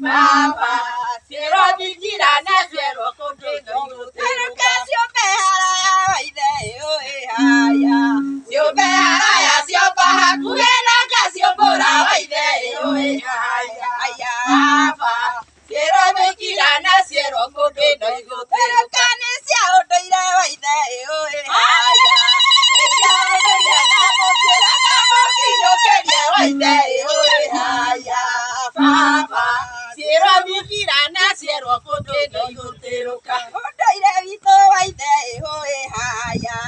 Mama, siro dikira na siro kodo pero casi o behara ide haya sio behara sio baha kuena casi o bora ide haya mama siro dikira na siro kodo pero kane sia o doira ide haya sia o doira na mo sira na mo kino keria ide haya mama siro dikira na siro kodo ka odoire vito ide haya